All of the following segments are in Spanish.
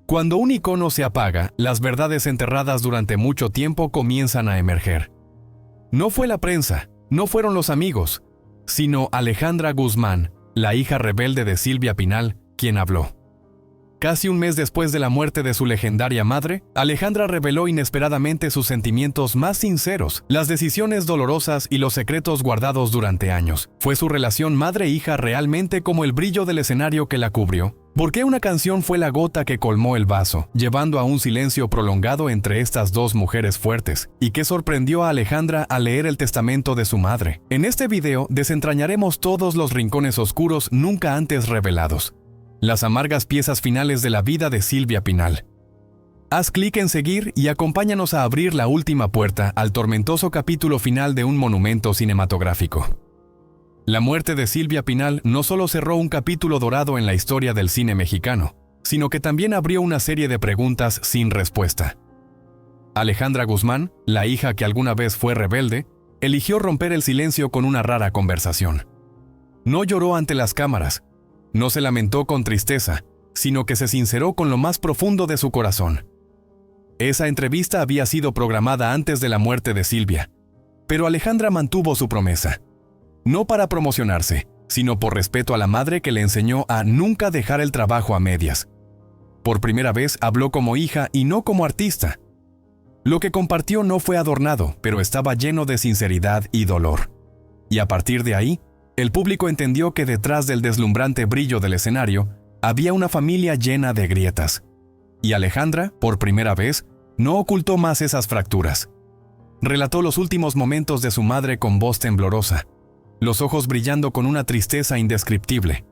Cuando un icono se apaga, las verdades enterradas durante mucho tiempo comienzan a emerger. No fue la prensa, no fueron los amigos, sino Alejandra Guzmán, la hija rebelde de Silvia Pinal, quien habló. Casi un mes después de la muerte de su legendaria madre, Alejandra reveló inesperadamente sus sentimientos más sinceros, las decisiones dolorosas y los secretos guardados durante años. ¿Fue su relación madre-hija realmente como el brillo del escenario que la cubrió? ¿Por qué una canción fue la gota que colmó el vaso, llevando a un silencio prolongado entre estas dos mujeres fuertes? ¿Y qué sorprendió a Alejandra al leer el testamento de su madre? En este video desentrañaremos todos los rincones oscuros nunca antes revelados. Las amargas piezas finales de la vida de Silvia Pinal. Haz clic en seguir y acompáñanos a abrir la última puerta al tormentoso capítulo final de un monumento cinematográfico. La muerte de Silvia Pinal no solo cerró un capítulo dorado en la historia del cine mexicano, sino que también abrió una serie de preguntas sin respuesta. Alejandra Guzmán, la hija que alguna vez fue rebelde, eligió romper el silencio con una rara conversación. No lloró ante las cámaras, no se lamentó con tristeza, sino que se sinceró con lo más profundo de su corazón. Esa entrevista había sido programada antes de la muerte de Silvia, pero Alejandra mantuvo su promesa. No para promocionarse, sino por respeto a la madre que le enseñó a nunca dejar el trabajo a medias. Por primera vez habló como hija y no como artista. Lo que compartió no fue adornado, pero estaba lleno de sinceridad y dolor. Y a partir de ahí, el público entendió que detrás del deslumbrante brillo del escenario había una familia llena de grietas. Y Alejandra, por primera vez, no ocultó más esas fracturas. Relató los últimos momentos de su madre con voz temblorosa, los ojos brillando con una tristeza indescriptible.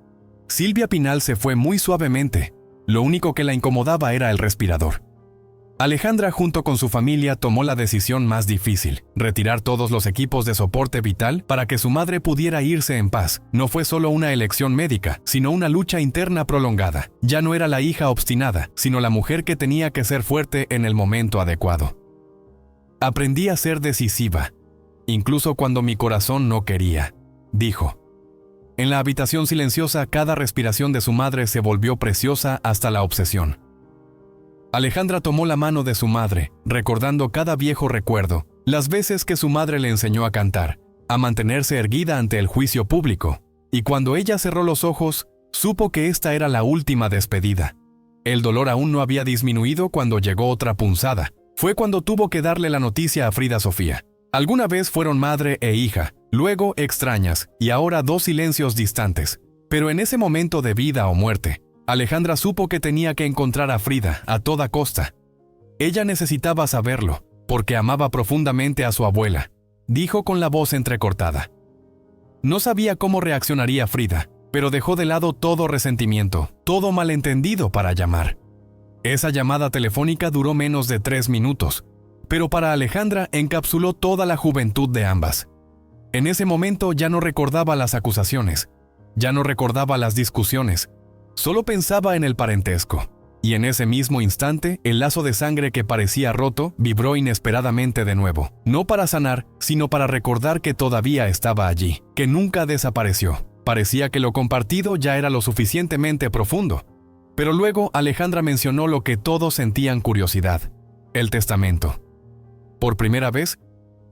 Silvia Pinal se fue muy suavemente, lo único que la incomodaba era el respirador. Alejandra junto con su familia tomó la decisión más difícil, retirar todos los equipos de soporte vital para que su madre pudiera irse en paz. No fue solo una elección médica, sino una lucha interna prolongada. Ya no era la hija obstinada, sino la mujer que tenía que ser fuerte en el momento adecuado. Aprendí a ser decisiva, incluso cuando mi corazón no quería, dijo. En la habitación silenciosa, cada respiración de su madre se volvió preciosa hasta la obsesión. Alejandra tomó la mano de su madre, recordando cada viejo recuerdo, las veces que su madre le enseñó a cantar, a mantenerse erguida ante el juicio público, y cuando ella cerró los ojos, supo que esta era la última despedida. El dolor aún no había disminuido cuando llegó otra punzada. Fue cuando tuvo que darle la noticia a Frida Sofía. Alguna vez fueron madre e hija, luego extrañas, y ahora dos silencios distantes. Pero en ese momento de vida o muerte, Alejandra supo que tenía que encontrar a Frida a toda costa. Ella necesitaba saberlo, porque amaba profundamente a su abuela, dijo con la voz entrecortada. No sabía cómo reaccionaría Frida, pero dejó de lado todo resentimiento, todo malentendido para llamar. Esa llamada telefónica duró menos de 3 minutos, pero para Alejandra encapsuló toda la juventud de ambas. En ese momento ya no recordaba las acusaciones, ya no recordaba las discusiones, solo pensaba en el parentesco. Y en ese mismo instante, el lazo de sangre que parecía roto vibró inesperadamente de nuevo. No para sanar, sino para recordar que todavía estaba allí, que nunca desapareció. Parecía que lo compartido ya era lo suficientemente profundo. Pero luego Alejandra mencionó lo que todos sentían curiosidad: el testamento. Por primera vez,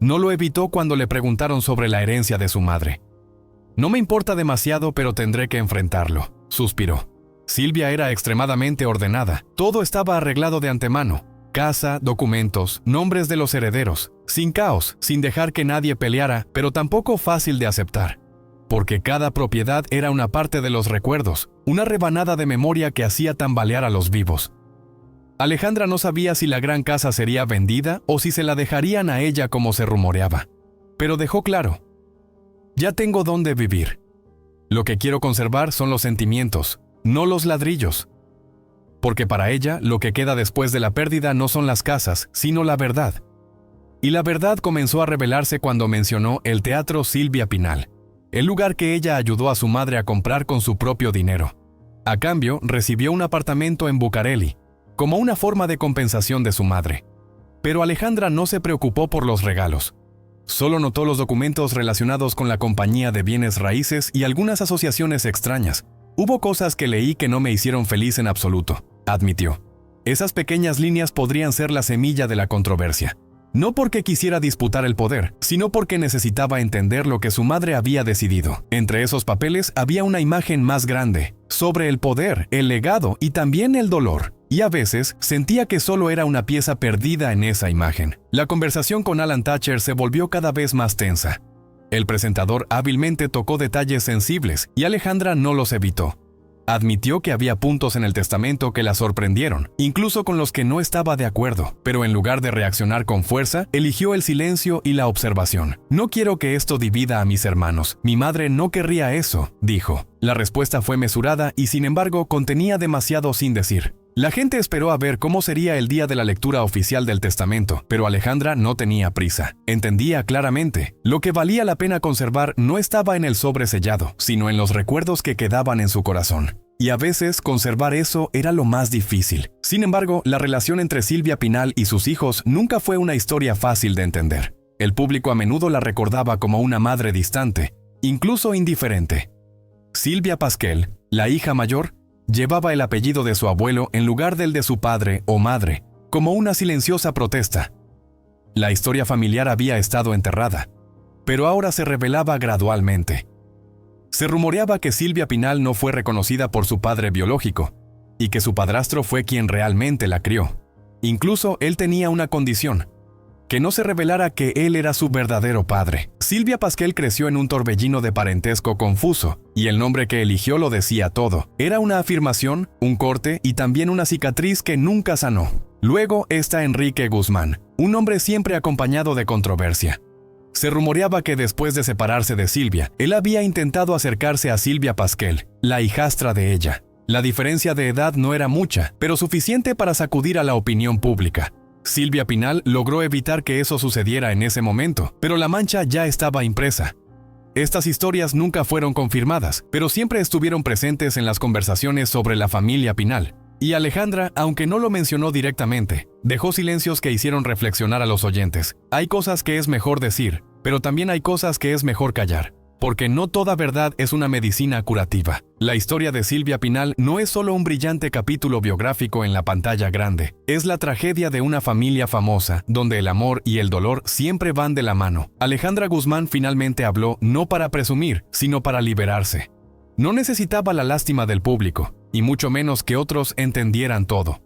no lo evitó cuando le preguntaron sobre la herencia de su madre. No me importa demasiado, pero tendré que enfrentarlo, suspiró. Silvia era extremadamente ordenada. Todo estaba arreglado de antemano. Casa, documentos, nombres de los herederos. Sin caos, sin dejar que nadie peleara, pero tampoco fácil de aceptar. Porque cada propiedad era una parte de los recuerdos, una rebanada de memoria que hacía tambalear a los vivos. Alejandra no sabía si la gran casa sería vendida o si se la dejarían a ella como se rumoreaba. Pero dejó claro: ya tengo dónde vivir. Lo que quiero conservar son los sentimientos, no los ladrillos. Porque para ella, lo que queda después de la pérdida no son las casas, sino la verdad. Y la verdad comenzó a revelarse cuando mencionó el Teatro Silvia Pinal, el lugar que ella ayudó a su madre a comprar con su propio dinero. A cambio, recibió un apartamento en Bucareli, como una forma de compensación de su madre. Pero Alejandra no se preocupó por los regalos. Solo notó los documentos relacionados con la compañía de bienes raíces y algunas asociaciones extrañas. Hubo cosas que leí que no me hicieron feliz en absoluto, admitió. Esas pequeñas líneas podrían ser la semilla de la controversia. No porque quisiera disputar el poder, sino porque necesitaba entender lo que su madre había decidido. Entre esos papeles había una imagen más grande, sobre el poder, el legado y también el dolor. Y a veces sentía que solo era una pieza perdida en esa imagen. La conversación con Alan Thatcher se volvió cada vez más tensa. El presentador hábilmente tocó detalles sensibles y Alejandra no los evitó. Admitió que había puntos en el testamento que la sorprendieron, incluso con los que no estaba de acuerdo, pero en lugar de reaccionar con fuerza, eligió el silencio y la observación. «No quiero que esto divida a mis hermanos. Mi madre no querría eso», dijo. La respuesta fue mesurada y sin embargo contenía demasiado sin decir. La gente esperó a ver cómo sería el día de la lectura oficial del testamento, pero Alejandra no tenía prisa. Entendía claramente, lo que valía la pena conservar no estaba en el sobre sellado, sino en los recuerdos que quedaban en su corazón. Y a veces conservar eso era lo más difícil. Sin embargo, la relación entre Silvia Pinal y sus hijos nunca fue una historia fácil de entender. El público a menudo la recordaba como una madre distante, incluso indiferente. Silvia Pasquel, la hija mayor, llevaba el apellido de su abuelo en lugar del de su padre o madre, como una silenciosa protesta. La historia familiar había estado enterrada, pero ahora se revelaba gradualmente. Se rumoreaba que Silvia Pinal no fue reconocida por su padre biológico, y que su padrastro fue quien realmente la crió. Incluso él tenía una condición: que no se revelara que él era su verdadero padre. Silvia Pasquel creció en un torbellino de parentesco confuso, y el nombre que eligió lo decía todo. Era una afirmación, un corte y también una cicatriz que nunca sanó. Luego está Enrique Guzmán, un hombre siempre acompañado de controversia. Se rumoreaba que después de separarse de Silvia, él había intentado acercarse a Silvia Pasquel, la hijastra de ella. La diferencia de edad no era mucha, pero suficiente para sacudir a la opinión pública. Silvia Pinal logró evitar que eso sucediera en ese momento, pero la mancha ya estaba impresa. Estas historias nunca fueron confirmadas, pero siempre estuvieron presentes en las conversaciones sobre la familia Pinal. Y Alejandra, aunque no lo mencionó directamente, dejó silencios que hicieron reflexionar a los oyentes. Hay cosas que es mejor decir, pero también hay cosas que es mejor callar. Porque no toda verdad es una medicina curativa. La historia de Silvia Pinal no es solo un brillante capítulo biográfico en la pantalla grande. Es la tragedia de una familia famosa, donde el amor y el dolor siempre van de la mano. Alejandra Guzmán finalmente habló no para presumir, sino para liberarse. No necesitaba la lástima del público, y mucho menos que otros entendieran todo.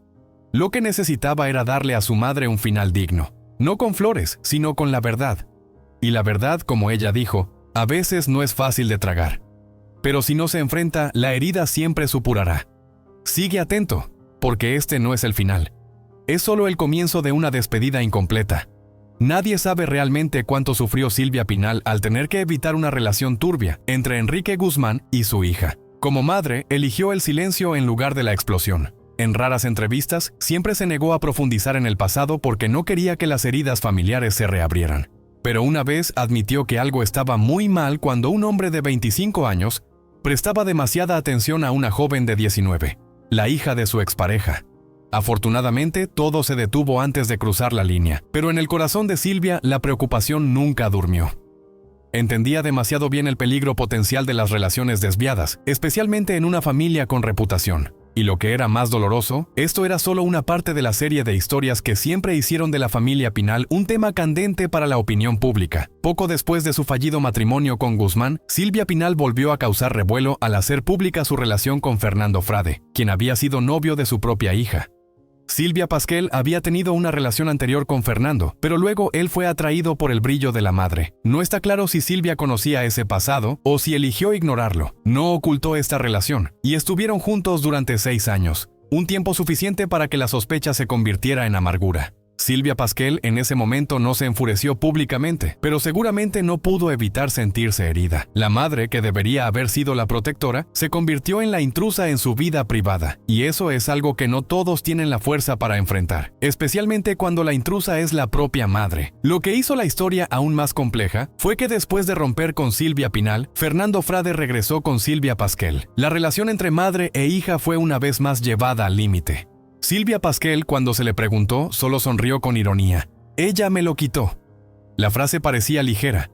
Lo que necesitaba era darle a su madre un final digno. No con flores, sino con la verdad. Y la verdad, como ella dijo, a veces no es fácil de tragar, pero si no se enfrenta, la herida siempre supurará. Sigue atento, porque este no es el final. Es solo el comienzo de una despedida incompleta. Nadie sabe realmente cuánto sufrió Silvia Pinal al tener que evitar una relación turbia entre Enrique Guzmán y su hija. Como madre, eligió el silencio en lugar de la explosión. En raras entrevistas, siempre se negó a profundizar en el pasado porque no quería que las heridas familiares se reabrieran. Pero una vez admitió que algo estaba muy mal cuando un hombre de 25 años prestaba demasiada atención a una joven de 19, la hija de su expareja. Afortunadamente, todo se detuvo antes de cruzar la línea, pero en el corazón de Silvia la preocupación nunca durmió. Entendía demasiado bien el peligro potencial de las relaciones desviadas, especialmente en una familia con reputación. Y lo que era más doloroso, esto era solo una parte de la serie de historias que siempre hicieron de la familia Pinal un tema candente para la opinión pública. Poco después de su fallido matrimonio con Guzmán, Silvia Pinal volvió a causar revuelo al hacer pública su relación con Fernando Frade, quien había sido novio de su propia hija. Silvia Pasquel había tenido una relación anterior con Fernando, pero luego él fue atraído por el brillo de la madre. No está claro si Silvia conocía ese pasado o si eligió ignorarlo. No ocultó esta relación, y estuvieron juntos durante 6 años, un tiempo suficiente para que la sospecha se convirtiera en amargura. Silvia Pasquel en ese momento no se enfureció públicamente, pero seguramente no pudo evitar sentirse herida. La madre, que debería haber sido la protectora, se convirtió en la intrusa en su vida privada, y eso es algo que no todos tienen la fuerza para enfrentar, especialmente cuando la intrusa es la propia madre. Lo que hizo la historia aún más compleja fue que después de romper con Silvia Pinal, Fernando Frade regresó con Silvia Pasquel. La relación entre madre e hija fue una vez más llevada al límite. Silvia Pasquel, cuando se le preguntó, solo sonrió con ironía. «Ella me lo quitó». La frase parecía ligera,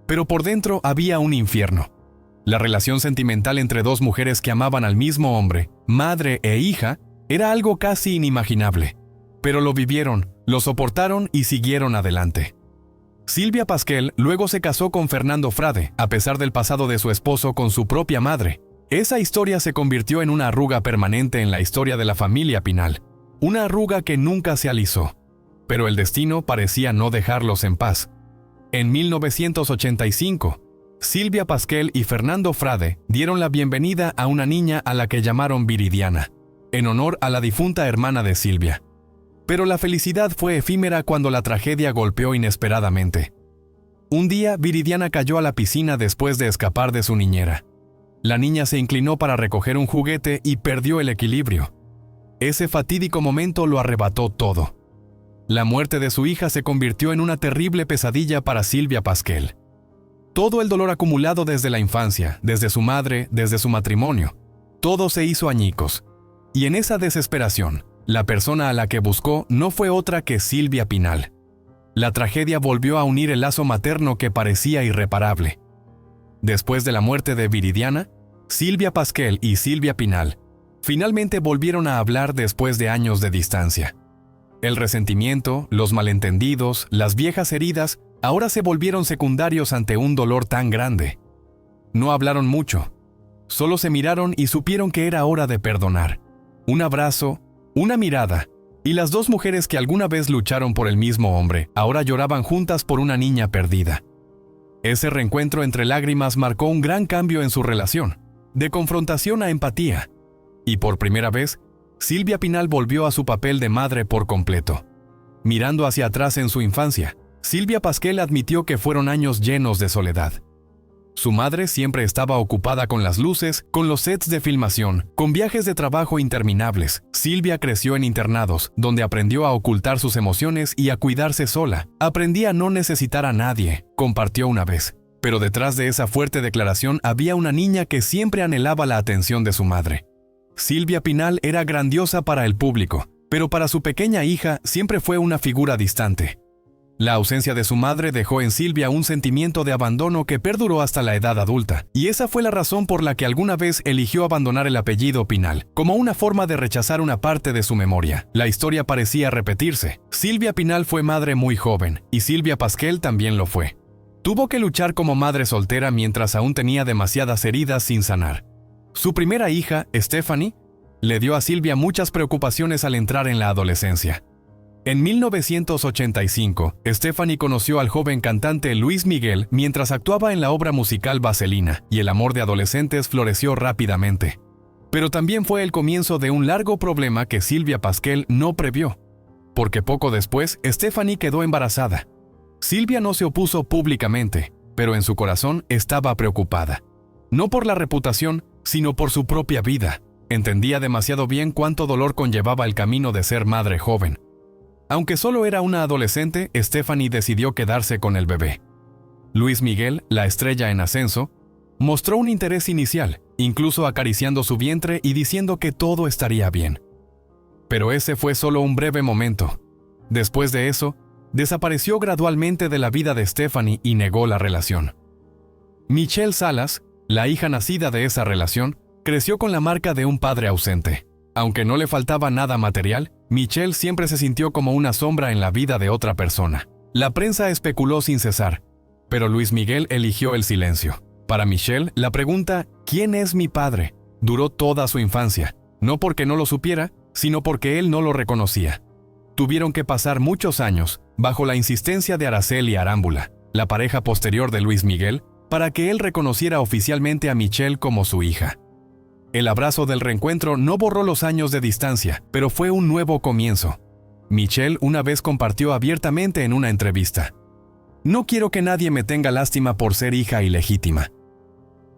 pero por dentro había un infierno. La relación sentimental entre dos mujeres que amaban al mismo hombre, madre e hija, Era algo casi inimaginable, pero lo vivieron, lo soportaron y siguieron adelante. Silvia Pasquel luego se casó con Fernando Frade, a pesar del pasado de su esposo con su propia madre. Esa historia se convirtió en una arruga permanente en la historia de la familia Pinal, una arruga que nunca se alisó, pero el destino parecía no dejarlos en paz. En 1985, Silvia Pasquel y Fernando Frade dieron la bienvenida a una niña a la que llamaron Viridiana, en honor a la difunta hermana de Silvia. Pero la felicidad fue efímera cuando la tragedia golpeó inesperadamente. Un día, Viridiana cayó a la piscina después de escapar de su niñera. La niña se inclinó para recoger un juguete y perdió el equilibrio. Ese fatídico momento lo arrebató todo. La muerte de su hija se convirtió en una terrible pesadilla para Silvia Pasquel. Todo el dolor acumulado desde la infancia, desde su madre, desde su matrimonio, todo se hizo añicos. Y en esa desesperación, la persona a la que buscó no fue otra que Silvia Pinal. La tragedia volvió a unir el lazo materno que parecía irreparable. Después de la muerte de Viridiana, Silvia Pasquel y Silvia Pinal finalmente volvieron a hablar después de años de distancia. El resentimiento, los malentendidos, las viejas heridas, ahora se volvieron secundarios ante un dolor tan grande. No hablaron mucho, solo se miraron y supieron que era hora de perdonar. Un abrazo, una mirada, y las dos mujeres que alguna vez lucharon por el mismo hombre, ahora lloraban juntas por una niña perdida. Ese reencuentro entre lágrimas marcó un gran cambio en su relación, de confrontación a empatía. Y por primera vez, Silvia Pinal volvió a su papel de madre por completo. Mirando hacia atrás en su infancia, Silvia Pasquel admitió que fueron años llenos de soledad. Su madre siempre estaba ocupada con las luces, con los sets de filmación, con viajes de trabajo interminables. Silvia creció en internados, donde aprendió a ocultar sus emociones y a cuidarse sola. Aprendí a no necesitar a nadie, compartió una vez. Pero detrás de esa fuerte declaración había una niña que siempre anhelaba la atención de su madre. Silvia Pinal era grandiosa para el público, pero para su pequeña hija siempre fue una figura distante. La ausencia de su madre dejó en Silvia un sentimiento de abandono que perduró hasta la edad adulta, y esa fue la razón por la que alguna vez eligió abandonar el apellido Pinal, como una forma de rechazar una parte de su memoria. La historia parecía repetirse. Silvia Pinal fue madre muy joven, y Silvia Pasquel también lo fue. Tuvo que luchar como madre soltera mientras aún tenía demasiadas heridas sin sanar. Su primera hija, Stephanie, le dio a Silvia muchas preocupaciones al entrar en la adolescencia. En 1985, Stephanie conoció al joven cantante Luis Miguel mientras actuaba en la obra musical Vaselina, y el amor de adolescentes floreció rápidamente. Pero también fue el comienzo de un largo problema que Silvia Pasquel no previó, porque poco después Stephanie quedó embarazada. Silvia no se opuso públicamente, pero en su corazón estaba preocupada. No por la reputación, sino por su propia vida. Entendía demasiado bien cuánto dolor conllevaba el camino de ser madre joven. Aunque solo era una adolescente, Stephanie decidió quedarse con el bebé. Luis Miguel, la estrella en ascenso, mostró un interés inicial, incluso acariciando su vientre y diciendo que todo estaría bien. Pero ese fue solo un breve momento. Después de eso, desapareció gradualmente de la vida de Stephanie y negó la relación. Michelle Salas, la hija nacida de esa relación, creció con la marca de un padre ausente. Aunque no le faltaba nada material, Michelle siempre se sintió como una sombra en la vida de otra persona. La prensa especuló sin cesar, pero Luis Miguel eligió el silencio. Para Michelle, la pregunta ¿quién es mi padre? Duró toda su infancia, no porque no lo supiera, sino porque él no lo reconocía. Tuvieron que pasar muchos años, bajo la insistencia de Araceli Arámbula, la pareja posterior de Luis Miguel, para que él reconociera oficialmente a Michelle como su hija. El abrazo del reencuentro no borró los años de distancia, pero fue un nuevo comienzo. Michelle una vez compartió abiertamente en una entrevista: «No quiero que nadie me tenga lástima por ser hija ilegítima».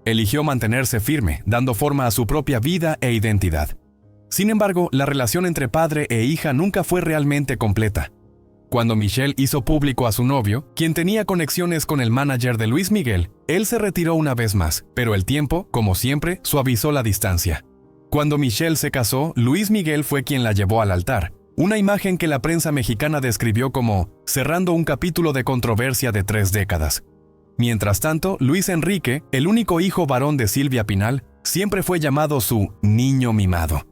Eligió mantenerse firme, dando forma a su propia vida e identidad. Sin embargo, la relación entre padre e hija nunca fue realmente completa. Cuando Michelle hizo público a su novio, quien tenía conexiones con el manager de Luis Miguel, él se retiró una vez más, pero el tiempo, como siempre, suavizó la distancia. Cuando Michelle se casó, Luis Miguel fue quien la llevó al altar, una imagen que la prensa mexicana describió como cerrando un capítulo de controversia de 3 décadas. Mientras tanto, Luis Enrique, el único hijo varón de Silvia Pinal, siempre fue llamado su niño mimado.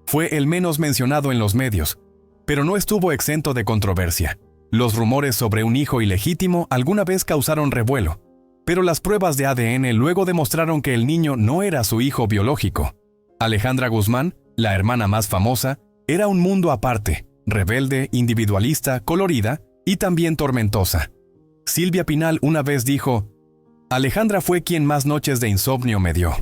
Fue el menos mencionado en los medios, pero no estuvo exento de controversia. Los rumores sobre un hijo ilegítimo alguna vez causaron revuelo, pero las pruebas de ADN luego demostraron que el niño no era su hijo biológico. Alejandra Guzmán, la hermana más famosa, era un mundo aparte, rebelde, individualista, colorida y también tormentosa. Silvia Pinal una vez dijo: Alejandra fue quien más noches de insomnio me dio.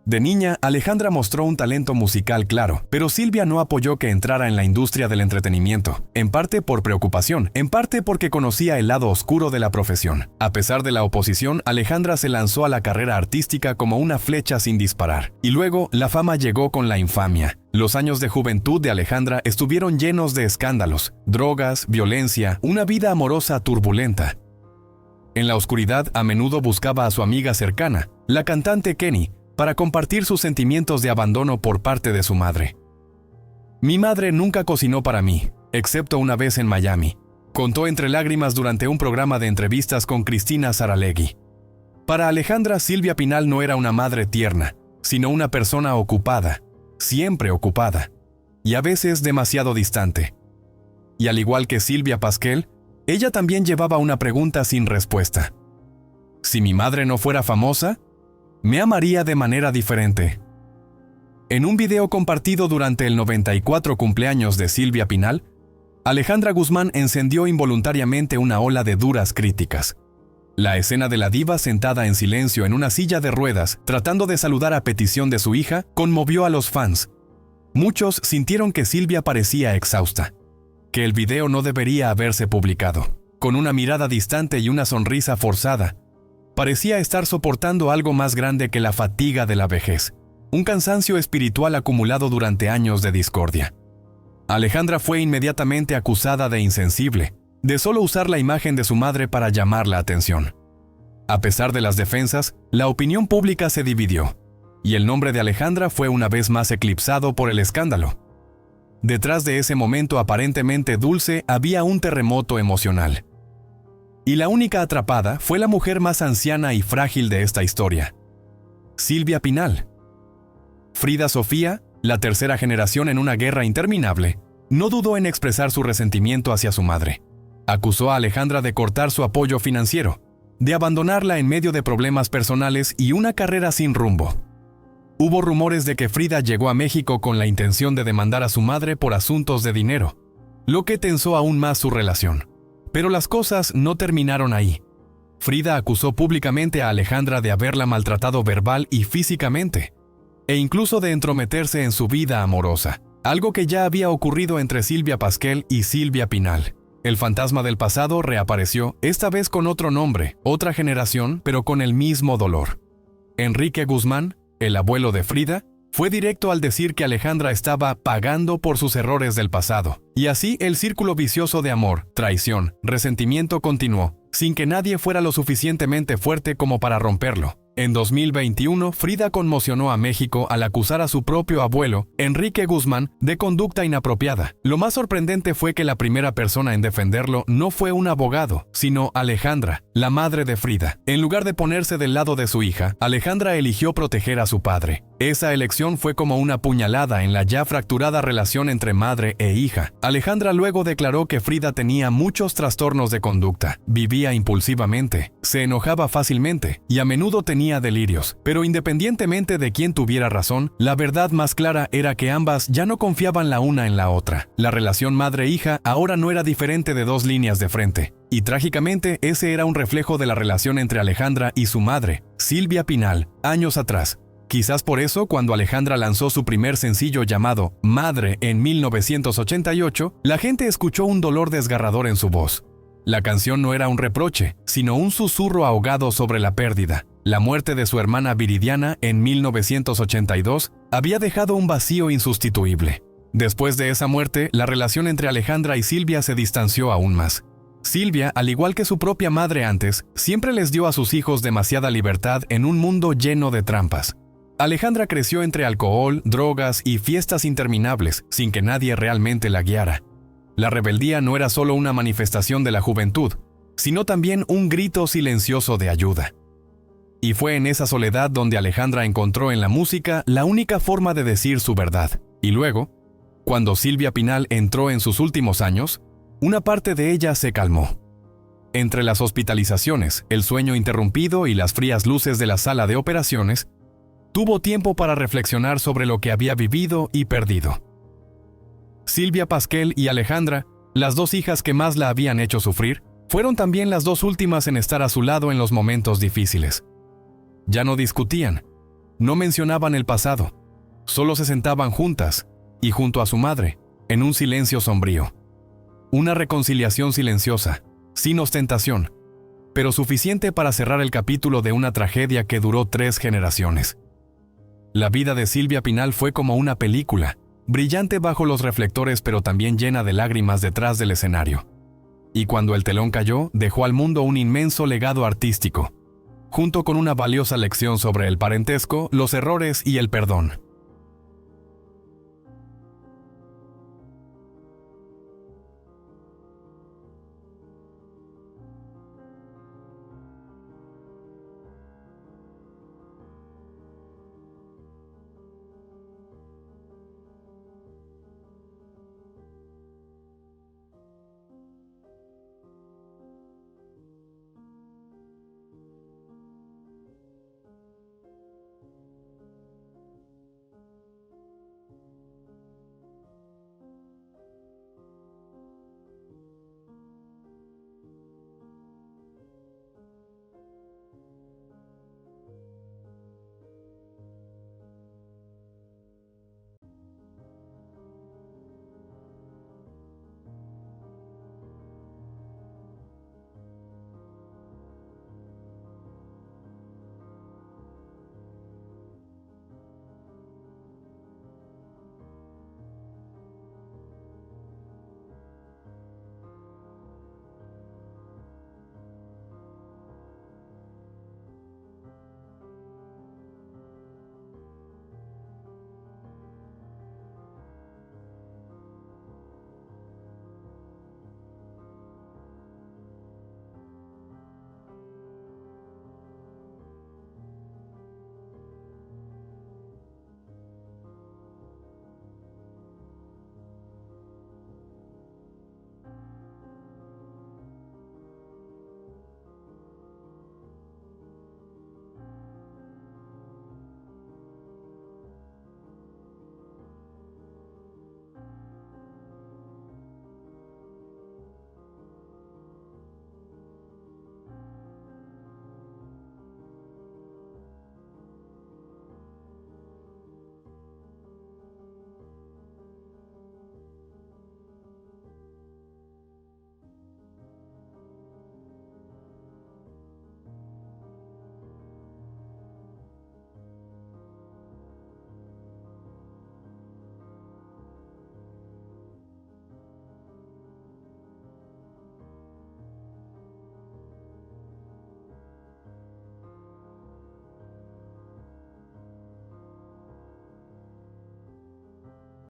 De niña, Alejandra mostró un talento musical claro, pero Silvia no apoyó que entrara en la industria del entretenimiento, en parte por preocupación, en parte porque conocía el lado oscuro de la profesión. A pesar de la oposición, Alejandra se lanzó a la carrera artística como una flecha sin disparar. Y luego, la fama llegó con la infamia. Los años de juventud de Alejandra estuvieron llenos de escándalos, drogas, violencia, una vida amorosa turbulenta. En la oscuridad, a menudo buscaba a su amiga cercana, la cantante Kenny, para compartir sus sentimientos de abandono por parte de su madre. Mi madre nunca cocinó para mí, excepto una vez en Miami, contó entre lágrimas durante un programa de entrevistas con Cristina Saralegui. Para Alejandra, Silvia Pinal no era una madre tierna, sino una persona ocupada, siempre ocupada, y a veces demasiado distante. Y al igual que Silvia Pasquel, ella también llevaba una pregunta sin respuesta. Si mi madre no fuera famosa, me amaría de manera diferente. En un video compartido durante el 94 cumpleaños de Silvia Pinal, Alejandra Guzmán encendió involuntariamente una ola de duras críticas. La escena de la diva sentada en silencio en una silla de ruedas, tratando de saludar a petición de su hija, conmovió a los fans. Muchos sintieron que Silvia parecía exhausta, que el video no debería haberse publicado. Con una mirada distante y una sonrisa forzada, parecía estar soportando algo más grande que la fatiga de la vejez, un cansancio espiritual acumulado durante años de discordia. Alejandra fue inmediatamente acusada de insensible, de solo usar la imagen de su madre para llamar la atención. A pesar de las defensas, la opinión pública se dividió, y el nombre de Alejandra fue una vez más eclipsado por el escándalo. Detrás de ese momento aparentemente dulce había un terremoto emocional. Y la única atrapada fue la mujer más anciana y frágil de esta historia: Silvia Pinal. Frida Sofía, la tercera generación en una guerra interminable, no dudó en expresar su resentimiento hacia su madre. Acusó a Alejandra de cortar su apoyo financiero, de abandonarla en medio de problemas personales y una carrera sin rumbo. Hubo rumores de que Frida llegó a México con la intención de demandar a su madre por asuntos de dinero, lo que tensó aún más su relación. Pero las cosas no terminaron ahí. Frida acusó públicamente a Alejandra de haberla maltratado verbal y físicamente, e incluso de entrometerse en su vida amorosa, algo que ya había ocurrido entre Silvia Pasquel y Silvia Pinal. El fantasma del pasado reapareció, esta vez con otro nombre, otra generación, pero con el mismo dolor. Enrique Guzmán, el abuelo de Frida, fue directo al decir que Alejandra estaba pagando por sus errores del pasado. Y así el círculo vicioso de amor, traición, resentimiento continuó, sin que nadie fuera lo suficientemente fuerte como para romperlo. En 2021, Frida conmocionó a México al acusar a su propio abuelo, Enrique Guzmán, de conducta inapropiada. Lo más sorprendente fue que la primera persona en defenderlo no fue un abogado, sino Alejandra, la madre de Frida. En lugar de ponerse del lado de su hija, Alejandra eligió proteger a su padre. Esa elección fue como una puñalada en la ya fracturada relación entre madre e hija. Alejandra luego declaró que Frida tenía muchos trastornos de conducta, vivía impulsivamente, se enojaba fácilmente y a menudo tenía delirios. Pero independientemente de quién tuviera razón, la verdad más clara era que ambas ya no confiaban la una en la otra. La relación madre-hija ahora no era diferente de dos líneas de frente. Y trágicamente ese era un reflejo de la relación entre Alejandra y su madre, Silvia Pinal, años atrás. Quizás por eso, cuando Alejandra lanzó su primer sencillo llamado Madre en 1988, la gente escuchó un dolor desgarrador en su voz. La canción no era un reproche, sino un susurro ahogado sobre la pérdida. La muerte de su hermana Viridiana en 1982 había dejado un vacío insustituible. Después de esa muerte, la relación entre Alejandra y Silvia se distanció aún más. Silvia, al igual que su propia madre antes, siempre les dio a sus hijos demasiada libertad en un mundo lleno de trampas. Alejandra creció entre alcohol, drogas y fiestas interminables, sin que nadie realmente la guiara. La rebeldía no era solo una manifestación de la juventud, sino también un grito silencioso de ayuda. Y fue en esa soledad donde Alejandra encontró en la música la única forma de decir su verdad. Y luego, Cuando Silvia Pinal entró en sus últimos años, una parte de ella se calmó. Entre las hospitalizaciones, el sueño interrumpido y las frías luces de la sala de operaciones, tuvo tiempo para reflexionar sobre lo que había vivido y perdido. Silvia Pasquel y Alejandra, las dos hijas que más la habían hecho sufrir, fueron también las dos últimas en estar a su lado en los momentos difíciles. Ya no discutían, no mencionaban el pasado, solo se sentaban juntas y junto a su madre, en un silencio sombrío. Una reconciliación silenciosa, sin ostentación, pero suficiente para cerrar el capítulo de una tragedia que duró 3 generaciones. La vida de Silvia Pinal fue como una película, brillante bajo los reflectores pero también llena de lágrimas detrás del escenario. Y cuando el telón cayó, dejó al mundo un inmenso legado artístico, junto con una valiosa lección sobre el parentesco, los errores y el perdón.